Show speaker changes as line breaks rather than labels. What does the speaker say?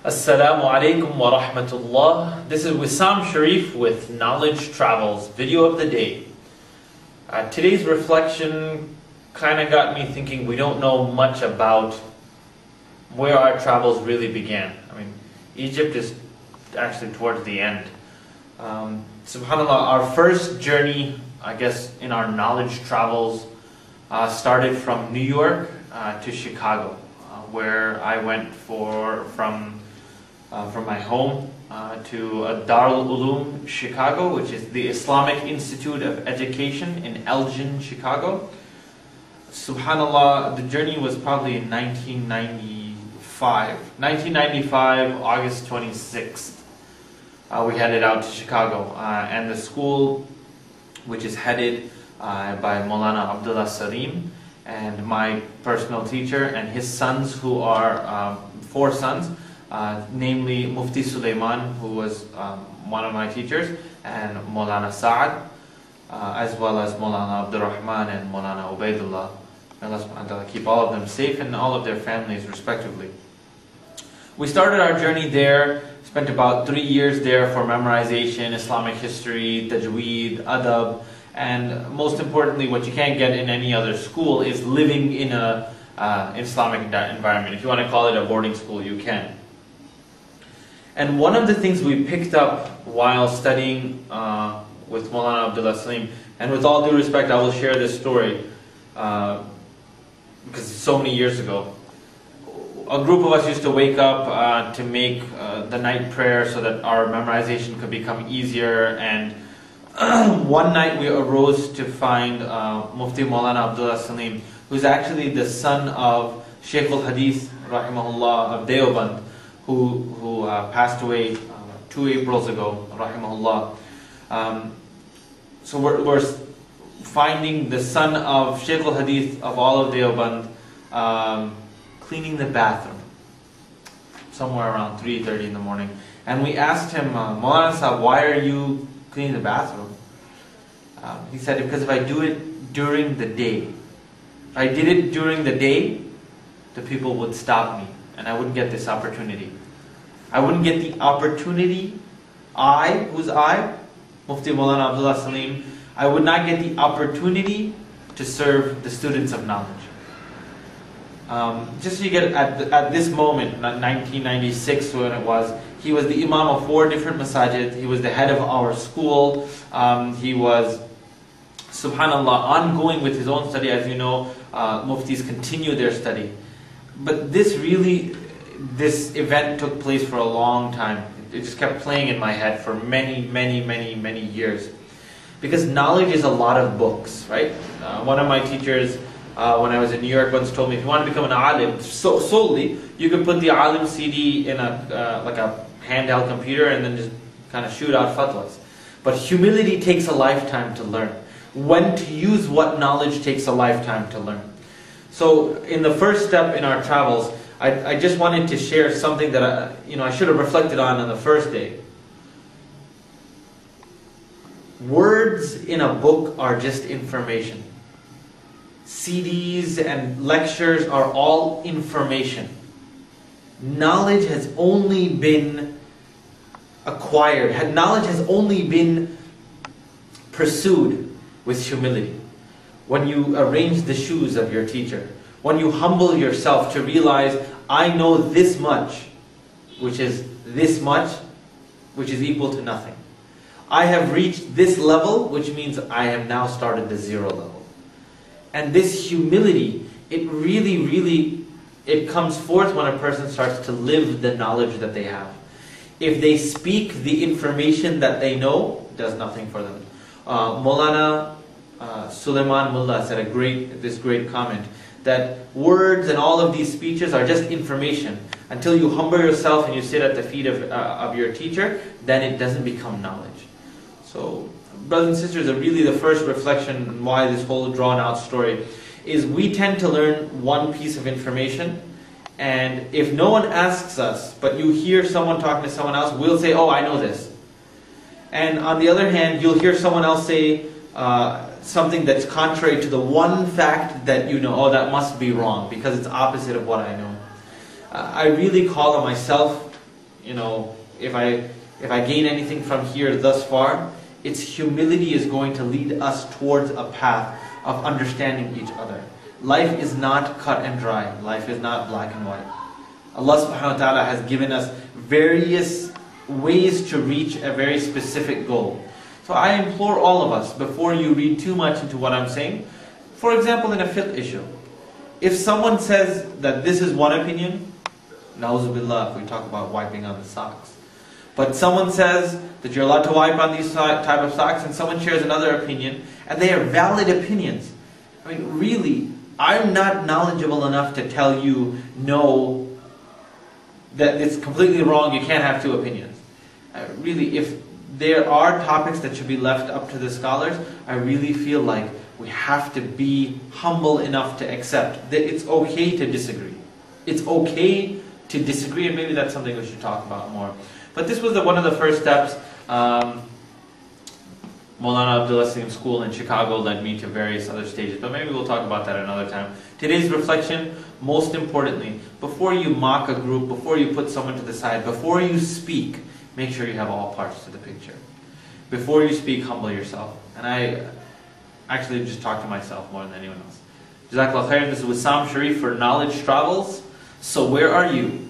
Assalamu alaikum wa rahmatullah. This is Wissam Sharif with Knowledge Travels, video of the day. Today's reflection kind of got me thinking we don't know much about where our travels really began. I mean, Egypt is actually towards the end. SubhanAllah, our first journey, I guess, in our knowledge travels started from New York to Chicago, where I went from my home to Darul Uloom Chicago, which is the Islamic Institute of Education in Elgin, Chicago. SubhanAllah, the journey was probably in 1995, August 26th. We headed out to Chicago, and the school, which is headed by Maulana Abdullah Salim, and my personal teacher and his sons, who are 4 sons, namely Mufti Sulaiman, who was one of my teachers, and Maulana Saad, as well as Maulana Abdul Rahman and Maulana Ubaidullah. May Allah subhanahu wa ta'ala keep all of them safe and all of their families respectively. We started our journey there, spent about 3 years there for memorization, Islamic history, tajweed, adab, and most importantly, what you can't get in any other school is living in an Islamic environment. If you want to call it a boarding school, you can. And one of the things we picked up while studying with Maulana Abdullah Salim, and with all due respect, I will share this story because it's so many years ago. A group of us used to wake up to make the night prayer so that our memorization could become easier, and one night we arose to find Mufti Maulana Abdullah Salim, who's actually the son of Shaykh al-Hadith, rahimahullah, of Deoband, who passed away 2 Aprils ago, rahimahullah. So we're finding the son of Shaykh al-Hadith of all of Deoband cleaning the bathroom somewhere around 3:30 in the morning. And we asked him, Maulana Sahab, why are you cleaning the bathroom? He said, because if I do it during the day, if I did it during the day, the people would stop me and I wouldn't get this opportunity. I wouldn't get the opportunity, Mufti Maulana Abdullah Salim, I would not get the opportunity to serve the students of knowledge. Just so you get at this moment, 1996 when it was, he was the imam of 4 different masajid, he was the head of our school, he was, subhanallah, ongoing with his own study. As you know, muftis continue their study. But this event took place for a long time. It just kept playing in my head for many years. Because knowledge is a lot of books, right? One of my teachers, when I was in New York, once told me, if you want to become an alim solely, you could put the alim CD in like a handheld computer and then just kind of shoot out fatwas. But humility takes a lifetime to learn. When to use what knowledge takes a lifetime to learn. So in the first step in our travels, I just wanted to share something that I should have reflected on the first day. Words in a book are just information. CDs and lectures are all information. Knowledge has only been acquired. Knowledge has only been pursued with humility. When you arrange the shoes of your teacher, when you humble yourself to realize, I know this much, which is equal to nothing. I have reached this level, which means I have now started the 0 level. And this humility, it really comes forth when a person starts to live the knowledge that they have. If they speak the information that they know, it does nothing for them. Maulana Sulaiman Mullah said this great comment, that words and all of these speeches are just information. Until you humble yourself and you sit at the feet of your teacher, then it doesn't become knowledge. So, brothers and sisters, really the first reflection on why this whole drawn out story is we tend to learn one piece of information, and if no one asks us, but you hear someone talking to someone else, we'll say, oh, I know this. And on the other hand, you'll hear someone else say something that's contrary to the one fact that you know, oh, that must be wrong because it's opposite of what I know. I really call on myself if I gain anything from here thus far, it's humility is going to lead us towards a path of understanding each other. Life is not cut and dry. Life is not black and white. Allah subhanahu wa ta'ala has given us various ways to reach a very specific goal. So I implore all of us, before you read too much into what I'm saying, for example in a fiqh issue, if someone says that this is one opinion, na'uzubillah, if we talk about wiping on the socks, but someone says that you're allowed to wipe on these type of socks, and someone shares another opinion, and they are valid opinions. I mean, really, I'm not knowledgeable enough to tell you, no, that it's completely wrong, you can't have two opinions. Really, if there are topics that should be left up to the scholars, I really feel like we have to be humble enough to accept that it's okay to disagree. It's okay to disagree, and maybe that's something we should talk about more. But this was one of the first steps. Maulana Abdullah Salim School in Chicago led me to various other stages, but maybe we'll talk about that another time. Today's reflection, most importantly, before you mock a group, before you put someone to the side, before you speak, make sure you have all parts to the picture. Before you speak, humble yourself. And I actually just talk to myself more than anyone else. Jazakallah khair. This is Wissam Sharif for Knowledge Travels. So where are you?